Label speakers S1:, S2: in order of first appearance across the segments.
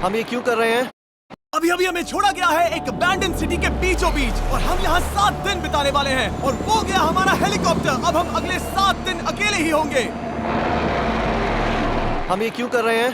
S1: हम ये क्यों कर रहे हैं?
S2: अभी अभी हमें छोड़ा गया है एक अबैंडन सिटी के बीचों बीच और हम यहाँ 7 दिन बिताने वाले हैं और वो गया हमारा हेलीकॉप्टर। अब हम अगले 7 दिन अकेले ही होंगे।
S1: हम ये क्यों कर रहे हैं?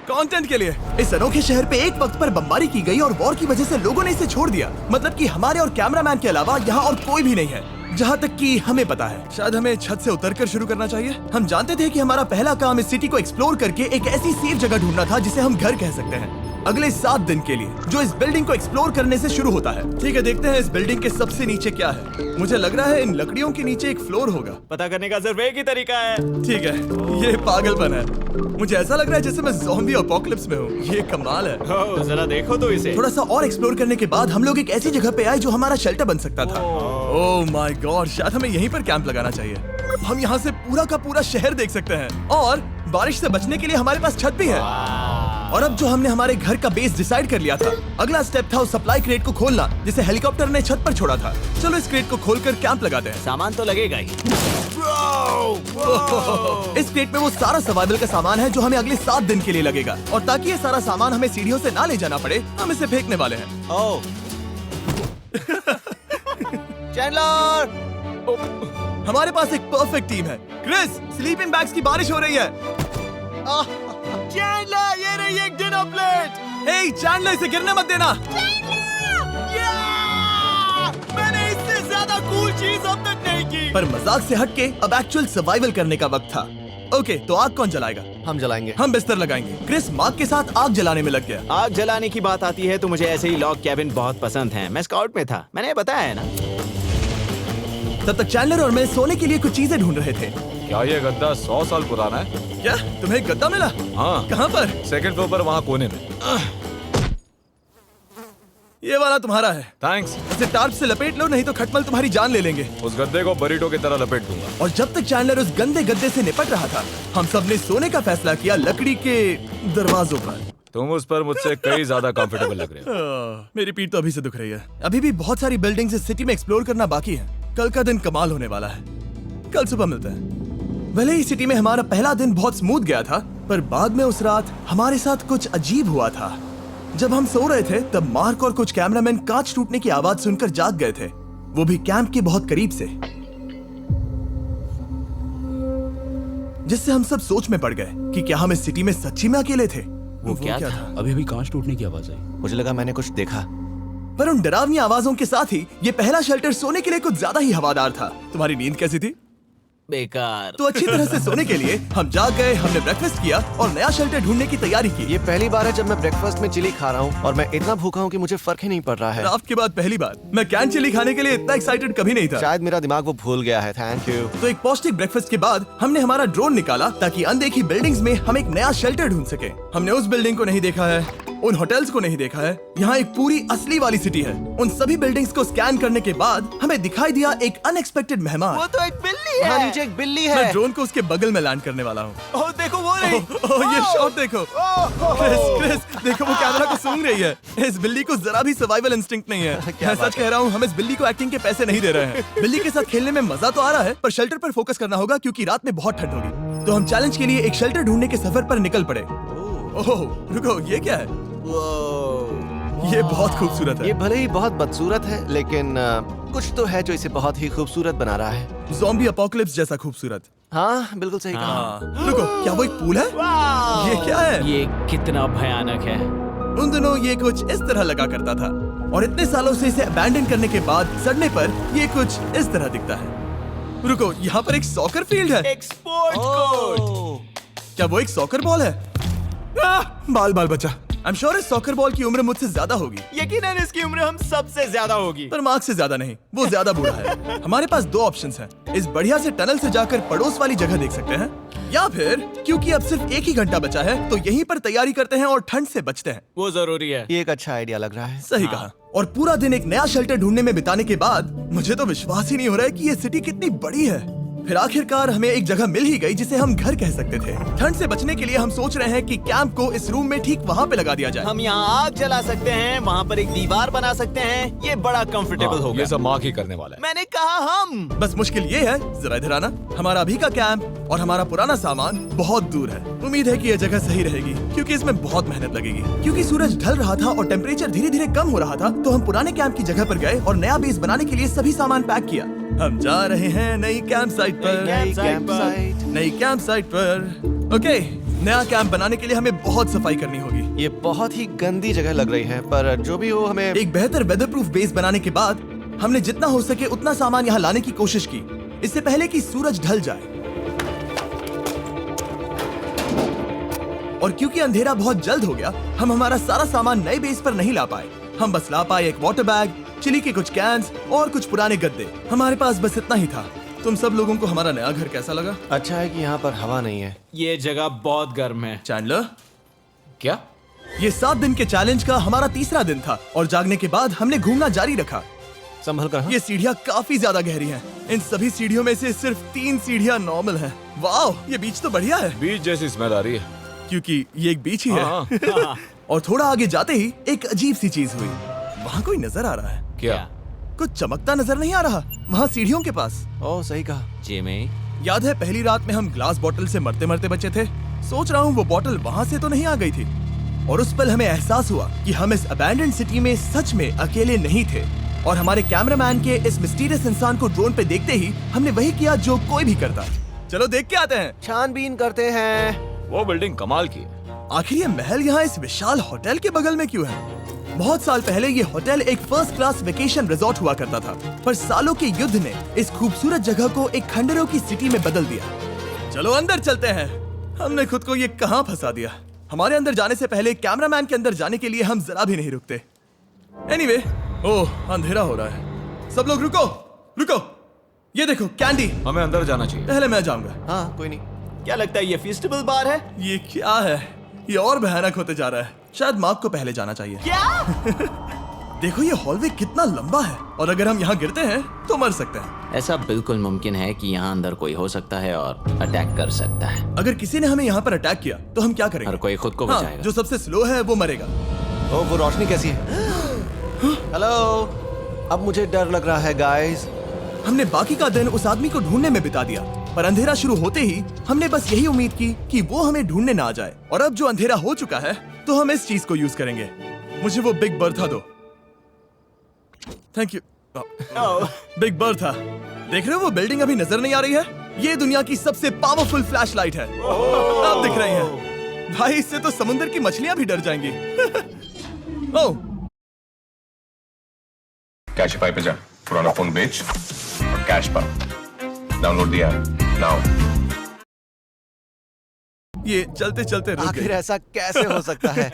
S2: कंटेंट के लिए। इस अनोखे शहर पे एक वक्त पर बमबारी की गई और वॉर की वजह से लोगों ने इसे छोड़ दिया। मतलब कि हमारे और कैमरामैन के अलावा यहाँ और कोई भी नहीं है, जहाँ तक कि हमें पता है। शायद हमें छत से उतरकर शुरू करना चाहिए। हम जानते थे कि हमारा पहला काम इस सिटी को एक्सप्लोर करके एक ऐसी सेफ जगह ढूंढना था जिसे हम घर कह सकते हैं, अगले 7 दिन के लिए, जो इस बिल्डिंग को एक्सप्लोर करने से शुरू होता है। ठीक है, देखते हैं इस बिल्डिंग के सबसे नीचे क्या है। मुझे लग रहा है इन लकड़ियों के नीचे एक फ्लोर होगा।
S3: पता करने का सिर्फ एक ही तरीका है।
S2: ठीक है, ये पागलपन है। मुझे ऐसा लग रहा है जैसे मैं ज़ॉम्बी अपोकलिप्स में हूँ। ये कमाल है।
S3: ओह, जरा देखो तो इसे।
S2: थोड़ा सा और एक्सप्लोर करने के बाद हम लोग एक ऐसी जगह पे आए जो हमारा शेल्टर बन सकता था। ओह माय गॉड, शायद हमें यहीं पर कैंप लगाना चाहिए। हम यहाँ से पूरा का पूरा शहर देख सकते हैं और बारिश से बचने के लिए हमारे पास छत भी है। और अब जो हमने हमारे घर का बेस डिसाइड कर लिया था, अगला स्टेप था उस सप्लाई क्रेट को खोलना जिसे हेलीकॉप्टर ने छत पर छोड़ा था। चलो इस क्रेट को खोलकर कैंप लगाते हैं।
S3: सामान तो लगेगा ही।
S2: इस क्रेट में वो सारा सर्वाइवल का सामान है जो हमें अगले 7 दिन के लिए लगेगा। और ताकि ये सारा सामान हमें सीढ़ियों से ना ले जाना पड़े, हम इसे फेंकने वाले हैं।
S3: ओह,
S1: चैंडलर!
S2: हमारे पास एक परफेक्ट टीम है। क्रिस, स्लीपिंग बैग्स की बारिश हो रही है।
S3: चैंडलर, ये रही एक डिनर प्लेट।
S2: हे चैंडलर, इसे गिरने मत देना।
S3: मैंने इससे ज्यादा कूल चीज अब तक नहीं की।
S2: पर मजाक से हटके अब एक्चुअल सर्वाइवल करने का वक्त था। ओके, तो आग कौन जलाएगा?
S1: हम जलाएंगे।
S2: हम बिस्तर लगाएंगे। क्रिस मार्क के साथ आग जलाने में लग गया।
S3: आग जलाने की बात आती है तो मुझे ऐसे ही लॉग कैबिन बहुत पसंद हैं। मैं स्काउट में था, मैंने बताया है ना।
S2: तब तक चैंडलर और मैं सोने के लिए कुछ चीजें ढूंढ रहे थे।
S4: क्या ये गद्दा 100 साल पुराना है?
S2: क्या तुम्हें एक गद्दा मिला?
S4: हाँ।
S2: कहाँ पर?
S4: सेकंड फ्लोर पर, वहाँ कोने में।
S2: ये वाला तुम्हारा है।
S4: थैंक्स।
S2: इसे टार्प से लपेट लो, नहीं तो खटमल तुम्हारी जान ले लेंगे।
S4: उस गद्दे को बरीटो की तरह लपेट दूंगा।
S2: और जब तक चैंडलर उस गंदे गद्दे से निपट रहा था, हम सब ने सोने का फैसला किया लकड़ी के दरवाजों पर।
S4: तुम उस पर मुझसे कई ज्यादा कंफर्टेबल लग रहे हो।
S2: मेरी पीठ तो अभी से दुख रही है। अभी भी बहुत सारी बिल्डिंग्स इस सिटी में एक्सप्लोर करना बाकी है। कल का दिन कमाल होने वाला है। कल सुबह मिलते हैं। भले ही सिटी में हमारा पहला दिन बहुत स्मूथ गया था, पर बाद में उस रात हमारे साथ कुछ अजीब हुआ था। जब हम सो रहे थे तब मार्क और कुछ कैमरामैन कांच टूटने की आवाज सुनकर जाग गए थे, वो भी कैंप के बहुत करीब से, जिससे हम सब सोच में पड़ गए कि क्या हम इस सिटी में सच्ची में अकेले थे।
S3: वो क्या था?
S5: अभी अभी कांच टूटने की आवाज आई।
S1: मुझे लगा मैंने कुछ देखा।
S2: पर उन डरावनी आवाजों के साथ ही ये पहला शेल्टर सोने के लिए कुछ ज्यादा ही हवादार था। तुम्हारी नींद कैसी थी?
S3: बेकार।
S2: तो अच्छी तरह से सोने के लिए हम जाग गए, हमने ब्रेकफास्ट किया और नया शेल्टर ढूंढने की तैयारी की।
S1: ये पहली बार है जब मैं ब्रेकफास्ट में चिली खा रहा हूँ और मैं इतना भूखा हूँ कि मुझे फर्क ही नहीं पड़ रहा है।
S2: रात के बाद पहली बार। मैं कैन चिली खाने के लिए इतना एक्साइटेड कभी नहीं था।
S1: शायद मेरा दिमाग वो भूल गया है। Thank you.
S2: तो एक पौष्टिक ब्रेकफास्ट के बाद हमने हमारा ड्रोन निकाला ताकि अनदेखी बिल्डिंग्स में हम एक नया शेल्टर ढूंढ सके। हमने उस बिल्डिंग को नहीं देखा है, उन होटल्स को नहीं देखा है। यहाँ एक पूरी असली वाली सिटी है। उन सभी बिल्डिंग्स को स्कैन करने के बाद हमें दिखाई दिया एक अनएक्सपेक्टेड मेहमान।
S3: वो तो एक बिल्ली
S1: वहाँ
S3: है।
S1: नीचे एक बिल्ली
S2: मैं
S1: है।
S2: ड्रोन को उसके बगल में लैंड करने वाला हूँ।
S3: ओह, देखो वो रही।
S2: ये शॉट देखो। क्रिस, देखो वो कैमरा को सूंघ रही है। इस बिल्ली को जरा भी सर्वाइवल इंस्टिंक्ट नहीं है। मैं सच कह रहा हूँ, हम इस बिल्ली को एक्टिंग के पैसे नहीं दे रहे हैं। बिल्ली के साथ खेलने में मजा तो आ रहा है, पर शेल्टर पर फोकस करना होगा क्योंकि रात में बहुत ठंड होगी। तो हम चैलेंज के लिए एक शेल्टर ढूंढने के सफर पर निकल पड़े। ओह रुको, ये क्या है? ये बहुत खूबसूरत
S1: ये
S2: है।
S1: भले ही बहुत बदसूरत है, लेकिन कुछ तो है जो इसे बहुत ही खूबसूरत बना रहा है।
S2: ज़ॉम्बी अपोकलिप्स जैसा खूबसूरत।
S1: हाँ, बिल्कुल सही कहा।
S2: रुको, क्या वो एक पूल है? ये क्या है?
S3: ये कितना भयानक है।
S2: उन दिनों ये कुछ इस तरह लगा करता था और इतने सालों से इसे अबैंडन करने के बाद सड़ने पर ये कुछ इस तरह दिखता है। रुको, यहाँ पर एक सॉकर फील्ड है।
S3: एक स्पोर्ट्स कोर्ट।
S2: क्या वो एक सॉकर बॉल है? बाल बाल बचा। I'm sure इस सॉकर बॉल की उम्र मुझसे ज्यादा होगी।
S3: यकीनन इसकी उम्र हम सबसे ज्यादा होगी।
S2: पर मार्क से ज्यादा नहीं, वो ज्यादा बूढ़ा है। हमारे पास 2 ऑप्शंस हैं। इस बढ़िया से टनल से जाकर पड़ोस वाली जगह देख सकते हैं, या फिर क्योंकि अब सिर्फ 1 ही घंटा बचा है तो यहीं पर तैयारी करते हैं और ठंड से बचते हैं।
S3: वो जरूरी है।
S1: ये एक अच्छा आइडिया लग रहा है।
S2: सही कहा। और पूरा दिन एक नया शेल्टर ढूंढने में बिताने के बाद मुझे तो विश्वास ही नहीं हो रहा है कि ये सिटी कितनी बड़ी है। फिर आखिरकार हमें एक जगह मिल ही गई जिसे हम घर कह सकते थे। ठंड से बचने के लिए हम सोच रहे हैं कि कैंप को इस रूम में ठीक वहाँ पे लगा दिया जाए।
S3: हम यहाँ आग जला सकते हैं, वहाँ पर एक दीवार बना सकते हैं। ये बड़ा कंफर्टेबल
S4: हाँ,
S3: होगा।
S4: ये सब मार्क ही करने वाला है।
S3: मैंने कहा हम।
S2: बस मुश्किल ये है, जरा इधर आना, हमारा अभी का कैंप और हमारा पुराना सामान बहुत दूर है। उम्मीद है कि ये जगह सही रहेगी क्योंकि इसमें बहुत मेहनत लगेगी। क्योंकि सूरज ढल रहा था और टेम्परेचर धीरे धीरे कम हो रहा था, तो हम पुराने कैंप की जगह पर गए और नया बेस बनाने के लिए सभी सामान पैक किया। हम जा रहे हैं नई कैंप साइट पर।
S3: नई कैंप साइट।
S2: नई कैंप साइट पर। ओके, नया कैंप बनाने के लिए हमें बहुत सफाई करनी होगी।
S1: ये बहुत ही गंदी जगह लग रही है, पर जो भी हो हमें
S2: एक बेहतर वेदर प्रूफ बेस बनाने के बाद हमने जितना हो सके उतना सामान यहाँ लाने की कोशिश की, इससे पहले कि सूरज ढल जाए। और क्योंकि अंधेरा बहुत जल्द हो गया, हम हमारा सारा सामान नए बेस पर नहीं ला पाए। हम बस ला पाए एक वाटर बैग, चिली के कुछ कैंस और कुछ पुराने गद्दे। हमारे पास बस इतना ही था। तुम सब लोगों को हमारा नया घर कैसा लगा?
S1: अच्छा है कि यहाँ पर हवा नहीं है।
S3: ये जगह बहुत गर्म है।
S2: चैंडलर,
S4: क्या?
S2: ये 7 दिन के चैलेंज का हमारा तीसरा दिन था और जागने के बाद हमने घूमना जारी रखा।
S1: संभल कर हाँ?
S2: ये सीढ़ियाँ काफी ज्यादा गहरी हैं। इन सभी सीढ़ियों में से सिर्फ 3 सीढ़ियाँ नॉर्मल हैं। वाओ, ये बीच तो बढ़िया है
S4: बीच जैसी स्मेल आ रही है।
S2: क्योंकि ये एक बीच ही
S4: हाँ।
S2: है। और थोड़ा आगे जाते ही एक अजीब सी चीज हुई। वहाँ कोई नजर आ रहा है।
S4: क्या?
S2: कुछ चमकता नजर नहीं आ रहा वहाँ सीढ़ियों के पास।
S1: ओह सही कहा।
S3: जिमी,
S2: याद है पहली रात में हम ग्लास बॉटल से मरते मरते बचे थे? सोच रहा हूँ वो बॉटल वहाँ से तो नहीं आ गई थी। और उस पल हमें एहसास हुआ कि हम इस अबैंडन्ड सिटी में सच में अकेले नहीं थे। और हमारे कैमरामैन के इस मिस्टीरियस इंसान को ड्रोन पे देखते ही हमने वही किया जो कोई भी करता। चलो देख के आते हैं।
S1: छानबीन करते हैं।
S4: वो बिल्डिंग कमाल की है।
S2: आखिर ये महल यहाँ इस विशाल होटल के बगल में क्यों है? बहुत साल पहले ये होटल एक फर्स्ट क्लास वेकेशन रिजॉर्ट हुआ करता था, पर सालों के युद्ध ने इस खूबसूरत जगह को एक खंडरों की सिटी में बदल दिया। चलो अंदर चलते हैं। हमने खुद को ये कहाँ फंसा दिया। हमारे अंदर जाने से पहले कैमरामैन के अंदर जाने के लिए हम जरा भी नहीं रुकते। एनीवे, ओह अंधेरा हो रहा है। सब लोग रुको, रुको। ये देखो कैंडी।
S4: हमें अंदर जाना चाहिए।
S2: पहले मैं जाऊंगा।
S1: हाँ कोई नहीं।
S3: क्या लगता है ये फेस्टिवल बार है?
S2: ये क्या है? ये और भयानक होते जा रहा है। शायद मार्क को पहले जाना चाहिए।
S3: क्या?
S2: देखो ये हॉलवे कितना लंबा है और अगर हम यहाँ गिरते हैं तो मर सकते हैं।
S3: ऐसा बिल्कुल मुमकिन है कि यहाँ अंदर कोई हो सकता है और अटैक कर सकता है।
S2: अगर किसी ने हमें यहाँ पर अटैक किया तो हम क्या करेंगे?
S3: हर कोई खुद को
S2: हाँ,
S3: बचाएगा।
S2: जो सबसे स्लो है वो मरेगा।
S1: ओह वो रोशनी कैसी है? हेलो, अब मुझे डर लग रहा है गाइस।
S2: हमने बाकी का दिन उस आदमी को ढूंढने में बिता दिया, पर अंधेरा शुरू होते ही हमने बस यही उम्मीद की कि वो हमें ढूंढने ना आ जाए। और अब जो अंधेरा हो चुका है तो हम इस चीज को यूज करेंगे। मुझे वो बिग बर्था दो। Thank you. बिग बर्था, देख रहे हो वो बिल्डिंग अभी नजर नहीं आ रही है? ये दुनिया की सबसे पावरफुल फ्लैशलाइट है। आप दिख रही हैं। भाई इससे तो समुद्र की मछलियां भी डर जाएंगी। ओह,
S5: कैशफाई पे जा, पुराना फोन बेच और कैश पा। डाउनलोड दिया नाउ।
S2: ये चलते चलते रुक
S1: आखिर
S2: गए।
S1: ऐसा कैसे हो सकता है?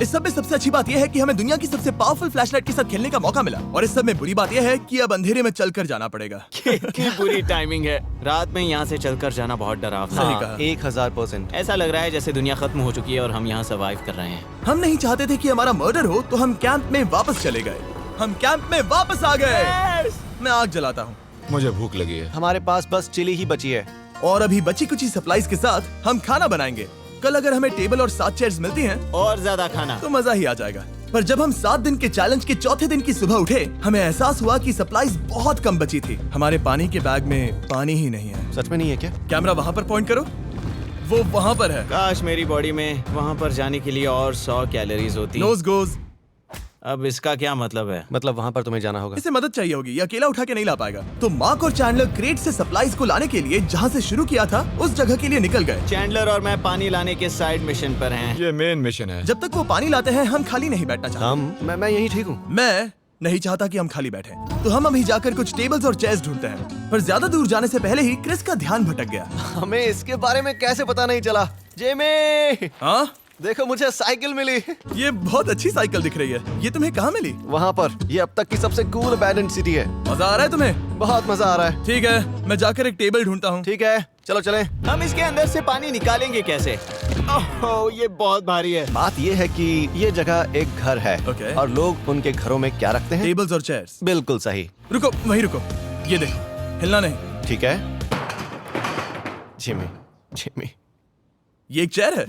S2: इस सब में सबसे अच्छी बात यह है कि हमें दुनिया की सबसे पावरफुल फ्लैशलाइट के साथ खेलने का मौका मिला। और इस सब में बुरी बात यह है कि अब अंधेरे में चलकर जाना पड़ेगा।
S3: कितनी बुरी टाइमिंग है। रात में यहाँ से चलकर जाना बहुत डरावना
S2: सही
S3: है।
S2: कहा।
S1: 1000%।
S3: ऐसा लग रहा है जैसे दुनिया खत्म हो चुकी है और हम यहाँ सर्वाइव कर रहे हैं।
S2: हम नहीं चाहते थे कि हमारा मर्डर हो, तो हम कैंप में वापस चले गए। हम कैंप में वापस आ गए। मैं आग जलाता हूँ
S4: मुझे भूख लगी है।
S1: हमारे पास बस चिली ही बची है।
S2: और अभी बची कुची सप्लाईज के साथ हम खाना बनाएंगे। कल अगर हमें टेबल और 7 चेयर्स मिलती हैं
S3: और ज्यादा खाना।
S2: तो मजा ही आ जाएगा। पर जब हम 7 दिन के चैलेंज के चौथे दिन की सुबह उठे, हमें एहसास हुआ कि सप्लाईज बहुत कम बची थी। हमारे पानी के बैग में पानी ही नहीं है।
S1: सच में नहीं है क्या?
S2: कैमरा वहाँ पर पॉइंट करो, वो वहाँ पर है।
S3: काश मेरी बॉडी में वहाँ पर जाने के लिए और 100 कैलोरीज होती।
S2: Nose goes.
S3: अब इसका क्या मतलब है?
S1: मतलब वहाँ पर तुम्हें जाना होगा।
S2: इसे मदद चाहिए होगी, ये अकेला उठा के नहीं ला पाएगा। तो मार्क और चैंडलर क्रेट से सप्लाईज को लाने के लिए जहाँ से शुरू किया था उस जगह के लिए निकल गए।
S3: चैंडलर और मैं पानी लाने के साइड मिशन पर हैं।
S4: ये मेन मिशन है।
S2: जब तक वो पानी लाते हैं हम खाली नहीं बैठना चाहते।
S1: मैं यही ठीक हूँ।
S2: मैं नहीं चाहता कि हम खाली बैठे, तो हम अभी जाकर कुछ टेबल्स और चेयर्स ढूंढते हैं। पर ज्यादा दूर जाने से पहले ही क्रिस का ध्यान भटक गया।
S1: हमें इसके बारे में कैसे पता नहीं चला? जेमी,
S2: हाँ,
S1: देखो मुझे साइकिल मिली।
S2: ये बहुत अच्छी साइकिल दिख रही है। ये तुम्हें कहाँ मिली?
S1: वहाँ पर। ये अब तक की सबसे कूल अबैंडन्ड सिटी है।
S2: मजा आ रहा है तुम्हें?
S1: बहुत मजा आ रहा है।
S2: ठीक है, मैं जाकर एक टेबल ढूंढता हूँ।
S1: ठीक है चलो चलें।
S3: हम इसके अंदर से पानी निकालेंगे कैसे? ओह, ये बहुत भारी है।
S1: बात ये है कि ये जगह एक घर है।
S2: Okay.
S1: और लोग उनके घरों में क्या रखते हैं?
S2: टेबल्स और चेयर्स।
S1: बिल्कुल सही।
S2: रुको, वहीं रुको। ये देखो, हिलना नहीं।
S1: ठीक है जिमी जिमी
S2: ये एक चेयर है।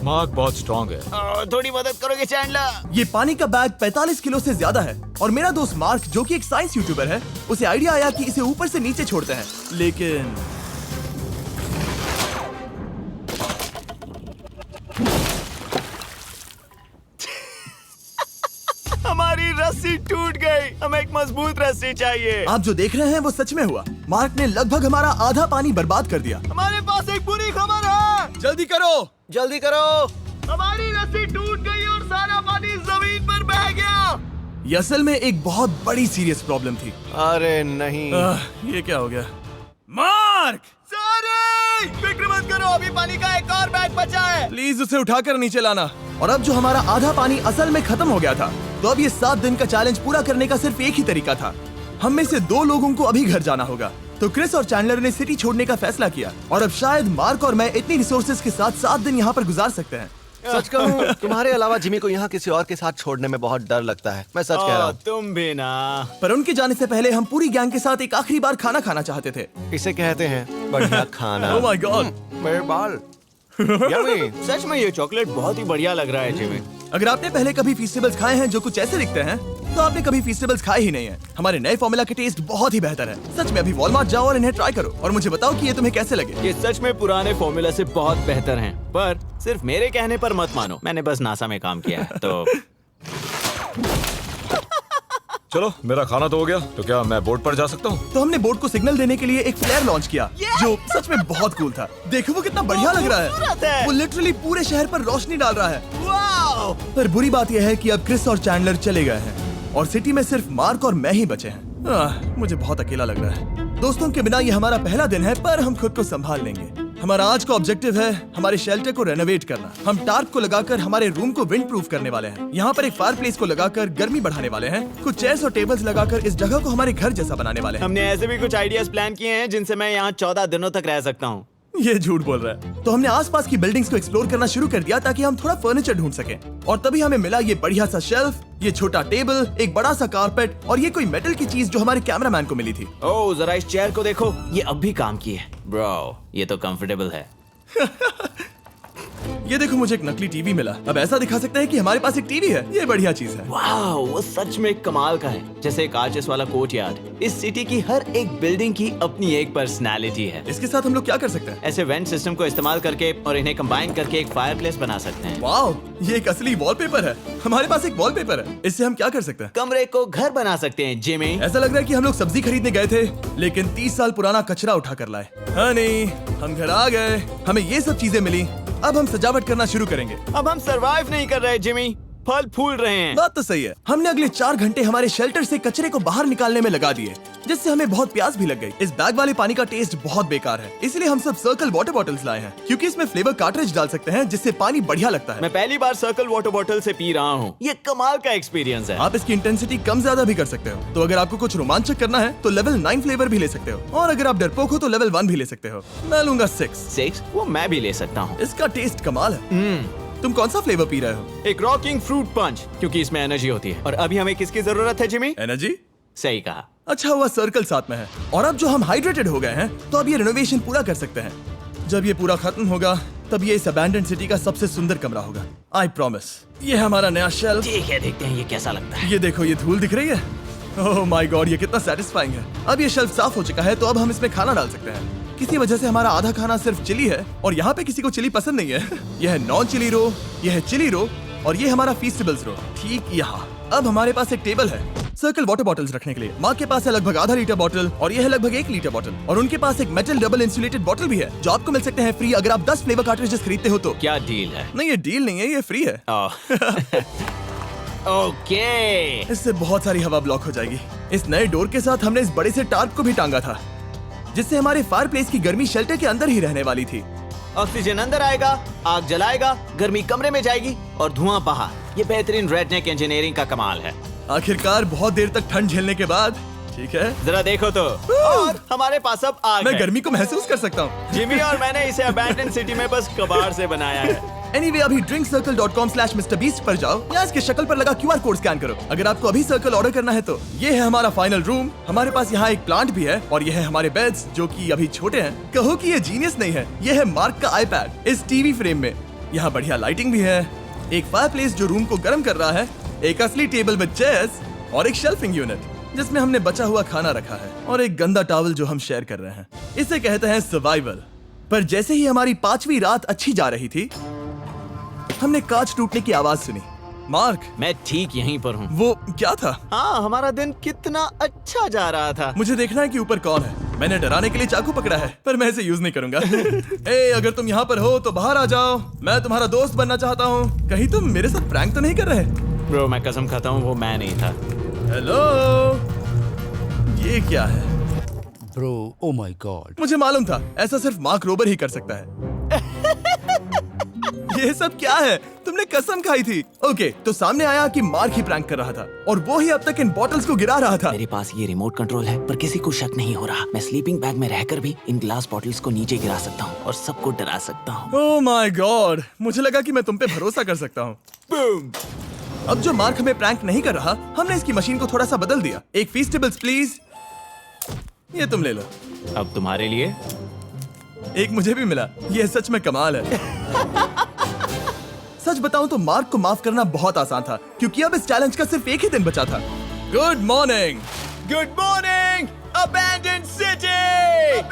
S4: मार्क बहुत स्ट्रांग है।
S3: थोड़ी मदद करोगे चैंडलर?
S2: ये पानी का बैग 45 किलो से ज्यादा है और मेरा दोस्त मार्क जो कि एक साइंस यूट्यूबर है, उसे आइडिया आया कि इसे ऊपर से नीचे छोड़ते हैं, लेकिन
S3: हमारी रस्सी टूट गई। हमें एक मजबूत रस्सी चाहिए।
S2: आप जो देख रहे हैं वो सच में हुआ। मार्क ने लगभग हमारा आधा पानी बर्बाद कर दिया।
S3: हमारे पास एक बुरी खबर है।
S2: जल्दी करो।
S1: जल्दी करो।
S3: हमारी रस्सी टूट गई और सारा पानी जमीन पर बह गया।
S2: ये असल में एक बहुत बड़ी सीरियस प्रॉब्लम थी।
S1: अरे नहीं।
S2: ये क्या हो गया? मार्क,
S3: सॉरी, फिक्र मत करो, अभी पानी का एक और बैग बचा है।
S2: प्लीज उसे उठाकर नीचे लाना। और अब जो हमारा आधा पानी असल में खत्म हो गया था, तो अब ये 7 दिन का चैलेंज पूरा करने का सिर्फ एक ही तरीका था। हम में से 2 लोगों को अभी घर जाना होगा। तो क्रिस और चैंडलर ने सिटी छोड़ने का फैसला किया और अब शायद मार्क और मैं इतनी रिसोर्सेज के साथ 7 दिन यहाँ पर गुजार सकते हैं।
S1: सच कहूँ, तुम्हारे अलावा जिमी को यहाँ किसी और के साथ छोड़ने में बहुत डर लगता है। मैं सच कह रहा हूँ।
S3: तुम भी ना।
S2: पर उनके जाने से पहले हम पूरी गैंग के साथ एक आखिरी बार खाना खाना चाहते थे।
S1: इसे कहते हैं बढ़िया खाना।
S2: Oh my God.
S1: मेरे बाल। Yummy।
S3: सच में ये चॉकलेट बहुत ही बढ़िया लग रहा है जिमी।
S2: अगर आपने पहले कभी फीस्टेबल्स खाए हैं जो कुछ ऐसे दिखते हैं, तो आपने कभी फीस्टेबल्स खाए ही नहीं है। हमारे नए फॉर्मूला के टेस्ट बहुत ही बेहतर है। सच में अभी वॉलमार्ट जाओ और इन्हें ट्राई करो और मुझे बताओ कि ये तुम्हें कैसे लगे।
S3: ये सच में पुराने फॉर्मूला से बहुत बेहतर हैं, पर सिर्फ मेरे कहने पर मत मानो। मैंने बस नासा में काम किया है तो।
S4: चलो मेरा खाना तो हो गया, तो क्या मैं बोर्ड पर जा सकता हूँ?
S2: तो हमने बोट को सिग्नल देने के लिए एक फ्लेयर लॉन्च किया, जो सच में बहुत कूल था। देखो वो कितना बढ़िया लग रहा
S3: खूबसूरत
S2: है।
S3: है।
S2: वो लिटरली पूरे शहर पर रोशनी डाल रहा है।
S3: वाओ!
S2: पर बुरी बात यह है कि अब क्रिस और चैंडलर चले गए हैं और सिटी में सिर्फ मार्क और मैं ही बचे हैं। मुझे बहुत अकेला लग रहा है। दोस्तों के बिना ये हमारा पहला दिन है, पर हम खुद को संभाल लेंगे। हमारा आज का ऑब्जेक्टिव है हमारे शेल्टर को रेनोवेट करना। हम टार्प को लगाकर हमारे रूम को विंड प्रूफ करने वाले हैं। यहाँ पर एक फायरप्लेस को लगाकर गर्मी बढ़ाने वाले हैं। कुछ चेयर्स और टेबल्स लगाकर इस जगह को हमारे घर जैसा बनाने वाले हैं।
S3: हमने ऐसे भी कुछ आइडियाज प्लान किए हैं जिनसे मैं यहाँ 14 दिनों तक रह सकता हूँ।
S2: ये झूठ बोल रहा है। तो हमने आसपास की बिल्डिंग्स को एक्सप्लोर करना शुरू कर दिया ताकि हम थोड़ा फर्नीचर ढूंढ सकें। और तभी हमें मिला ये बढ़िया सा शेल्फ, ये छोटा टेबल, एक बड़ा सा कारपेट और ये कोई मेटल की चीज जो हमारे कैमरामैन को मिली थी।
S3: ओह, जरा इस चेयर को देखो, ये अब भी काम की है। ब्रो, ये तो कंफर्टेबल है।
S2: ये देखो, मुझे एक नकली टीवी मिला। अब ऐसा दिखा सकते हैं कि हमारे पास एक टीवी है। ये बढ़िया चीज है।
S3: वाओ, वो सच में कमाल का है। जैसे एक आर्चेस वाला कोर्टयार्ड। इस सिटी की हर एक बिल्डिंग की अपनी एक पर्सनालिटी है।
S2: इसके साथ हम लोग क्या कर सकते हैं?
S3: ऐसे वेंट सिस्टम को इस्तेमाल करके और इन्हें कंबाइन करके एक फायरप्लेस बना सकते हैं।
S2: वाओ, ये एक असली वॉलपेपर है। हमारे पास एक वॉलपेपर है। इससे हम क्या कर सकते हैं?
S3: कमरे को घर बना सकते हैं जिमी।
S2: ऐसा लग रहा है कि हम लोग सब्जी खरीदने गए थे, लेकिन 30 साल पुराना कचरा उठा कर लाए। हनी, हम घर आ गए। हमें ये सब चीजें मिली। अब हम सजावट करना शुरू करेंगे।
S3: अब हम सरवाइव नहीं कर रहे जिमी, फल फूल रहे हैं।
S2: बात तो सही है। हमने अगले 4 घंटे हमारे शेल्टर से कचरे को बाहर निकालने में लगा दिए, जिससे हमें बहुत प्यास भी लग गई। इस बैग वाले पानी का टेस्ट बहुत बेकार है, इसलिए हम सब सर्कल वाटर बॉटल्स लाए हैं, क्योंकि इसमें फ्लेवर कार्ट्रिज डाल सकते हैं, जिससे पानी बढ़िया लगता है।
S3: मैं पहली बार सर्कल वाटर बॉटल से पी रहा हूँ। ये कमाल का एक्सपीरियंस है।
S2: आप इसकी इंटेंसिटी कम ज्यादा भी कर सकते हो। तो अगर आपको कुछ रोमांचक करना है तो लेवल 9 फ्लेवर भी ले सकते हो, और अगर आप डरपोक हो तो लेवल 1 भी ले सकते हो। मैं लूंगा 6।
S3: वो मैं भी ले सकता हूँ।
S2: इसका टेस्ट कमाल है। तुम कौन सा फ्लेवर पी रहे हो?
S3: एक रॉकिंग फ्रूट पंच, क्योंकि इसमें एनर्जी होती है। और अभी हमें किसकी जरूरत है जिमी?
S2: एनर्जी?
S3: सही कहा।
S2: अच्छा हुआ सर्कल साथ में है। और अब जो हम हाइड्रेटेड हो गए हैं, तो अब ये रिनोवेशन पूरा कर सकते हैं। जब ये पूरा खत्म होगा, तब ये इस अबैंडन्ड सिटी का सबसे सुंदर कमरा होगा। I promise. ये हमारा नया शेल्फ।
S3: ठीक है, देखते हैं ये कैसा लगता है।
S2: ये देखो, ये धूल दिख रही है। ओह माय गॉड, ये कितना सेटिस्फाइंग है। अब ये शेल्फ साफ हो चुका है, तो अब हम इसमें खाना डाल सकते हैं। किसी वजह से हमारा आधा खाना सिर्फ चिली है, और यहाँ पे किसी को चिली पसंद नहीं है। यह है नॉन चिली रो, यह है चिली रो, और ये हमारा फीस्टेबल्स रो ठीक यहाँ। अब हमारे पास एक टेबल है सर्कल वाटर बॉटल्स रखने के लिए। माँ के पास है लगभग आधा लीटर बॉटल, और यह है लगभग 1 लीटर बॉटल, और उनके पास एक मेटल डबल इंसुलेटेड बॉटल भी है, जो आपको मिल सकते हैं फ्री अगर आप 10 फ्लेवर कार्ट्रिजेस खरीदते हो तो।
S3: क्या डील है?
S2: नहीं, ये डील नहीं है, ये फ्री है।
S3: ओके।
S2: इससे बहुत सारी हवा ब्लॉक हो जाएगी। इस नए डोर के साथ हमने इस बड़े से टार्प को भी टांगा था, जिससे हमारे फायरप्लेस की गर्मी शेल्टर के अंदर ही रहने वाली थी।
S3: ऑक्सीजन अंदर आएगा, आग जलाएगा, गर्मी कमरे में जाएगी और धुआं बाहर। ये बेहतरीन रेडनेक इंजीनियरिंग का कमाल है।
S2: आखिरकार बहुत देर तक ठंड झेलने के बाद ठीक है,
S3: जरा देखो तो। और हमारे पास अब आग
S2: मैं
S3: है।
S2: गर्मी को महसूस कर सकता हूँ।
S3: जिमी और मैंने इसे अबैंडन सिटी में बस कबाड़ से बनाया है।
S2: Anyway, अभी drinkcircle.com/MrBeast पर जाओ या इसके शक्ल पर लगा QR कोड स्कैन करो। अगर आपको अभी सर्कल ऑर्डर करना है तो ये है हमारा फाइनल रूम। हमारे पास यहाँ एक प्लांट भी है और ये है हमारे बेड्स जो कि अभी छोटे हैं। कहो कि ये जीनियस नहीं है, ये है मार्क का iPad इस टीवी फ्रेम में। यहाँ बढ़िया लाइटिंग भी है, एक फायरप्लेस जो रूम को गर्म कर रहा है, एक असली टेबल विद चेयर्स और एक शेल्फिंग यूनिट जिसमें हमने बचा हुआ खाना रखा है और एक गंदा टॉवल जो हम शेयर कर रहे हैं। इसे कहते हैं सर्वाइवल। पर जैसे ही हमारी 5वीं रात अच्छी जा रही थी, हमने कांच टूटने की आवाज सुनी। मार्क,
S3: मैं ठीक यहीं पर हूँ।
S2: वो क्या था?
S3: हाँ, हमारा दिन कितना अच्छा जा रहा था।
S2: मुझे देखना है कि ऊपर कौन है। मैंने डराने के लिए चाकू पकड़ा है पर मैं इसे यूज नहीं करूंगा। ए, अगर तुम यहाँ पर हो तो बाहर आ जाओ, मैं तुम्हारा दोस्त बनना चाहता हूँ। कहीं तुम मेरे साथ प्रैंक तो नहीं कर रहे?
S3: ब्रो, मैं कसम खाता हूँ वो मैं नहीं था।
S2: हेलो, ये क्या है?
S6: Bro, oh my God.
S2: मुझे मालूम था ऐसा सिर्फ मार्क रोबर ही कर सकता है। ये सब क्या है? तुमने कसम खाई थी। ओके, तो सामने आया कि मार्क ही प्रैंक कर रहा था और वो ही अब तक इन बॉटल्स को गिरा रहा था।
S3: मेरे पास ये रिमोट कंट्रोल है पर किसी को शक नहीं हो रहा। मैं स्लीपिंग बैग में रहकर भी इन ग्लास बॉटल्स को नीचे गिरा सकता हूँ और सबको डरा सकता हूँ।
S2: ओह माय गॉड, मुझे लगा कि मैं तुम पे भरोसा कर सकता हूँ। अब जो मार्क हमें प्रैंक नहीं कर रहा, हमने इसकी मशीन को थोड़ा सा बदल दिया। एक फीस्टेबल्स प्लीज, ये तुम ले लो।
S3: अब तुम्हारे लिए
S2: एक मुझे भी मिला। ये सच में कमाल है। सच बताऊं तो मार्क को माफ करना बहुत आसान था क्योंकि अब इस चैलेंज का सिर्फ एक ही दिन बचा था। Good morning, good morning abandon city.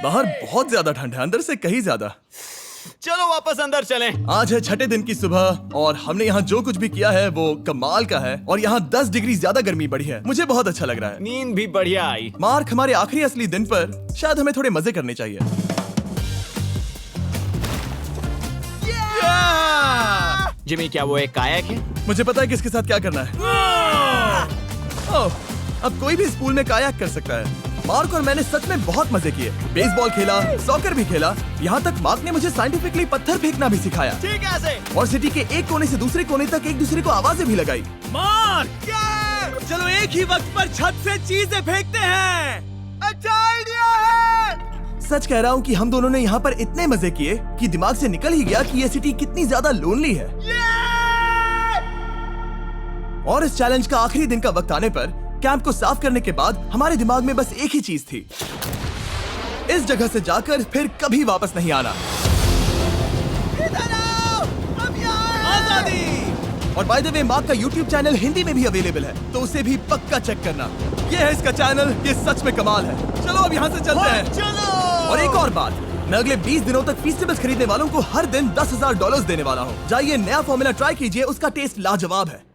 S2: बाहर बहुत ज्यादा ठंड है, अंदर से कहीं ज्यादा।
S3: चलो वापस अंदर चलें।
S2: आज है 6ठे दिन की सुबह और हमने यहाँ जो कुछ भी किया है वो कमाल का है और यहाँ 10 डिग्री ज्यादा गर्मी बढ़ी है। मुझे बहुत अच्छा लग रहा है।
S3: नींद भी बढ़िया आई।
S2: मार्क, हमारे आखिरी असली दिन पर शायद हमें थोड़े मजे करने चाहिए।
S3: जिमी, क्या वो एक कायाक है?
S2: मुझे पता है किसके साथ क्या करना है। ओह, अब कोई भी इस पूल में कायाक कर सकता है। मार्क और मैंने सच में बहुत मजे किए। बेसबॉल खेला, सॉकर भी खेला, यहाँ तक मार्क ने मुझे साइंटिफिकली पत्थर फेंकना भी सिखाया।
S3: ठीक है ऐसे।
S2: और सिटी के एक कोने से दूसरे कोने तक एक दूसरे को आवाजें भी लगाई।
S6: मार्क, चलो एक ही वक्त पर छत से चीजें फेंकते हैं।
S2: अच्छा आइडिया है। सच कह रहा हूँ कि हम दोनों ने यहाँ पर इतने मजे किए कि दिमाग से निकल ही गया कि ये सिटी कितनी ज्यादा लोनली है। और इस चैलेंज का आखिरी दिन का वक्त आने पर कैंप को साफ करने के बाद हमारे दिमाग में बस एक ही चीज थी, इस जगह से जाकर फिर कभी वापस नहीं आना। आजादी। और बाय द वे, मार्क का YouTube चैनल हिंदी में भी अवेलेबल है तो उसे भी पक्का चेक करना। ये है इसका चैनल, ये सच में कमाल है। चलो अब यहाँ से चलते हैं।
S3: चलो।
S2: और एक और बात, मैं अगले 20 दिनों तक फीस्टेबल्स खरीदने वालों को हर दिन $10,000 देने वाला हूँ। जाइए, नया फॉर्मूला ट्राई कीजिए, उसका टेस्ट लाजवाब है।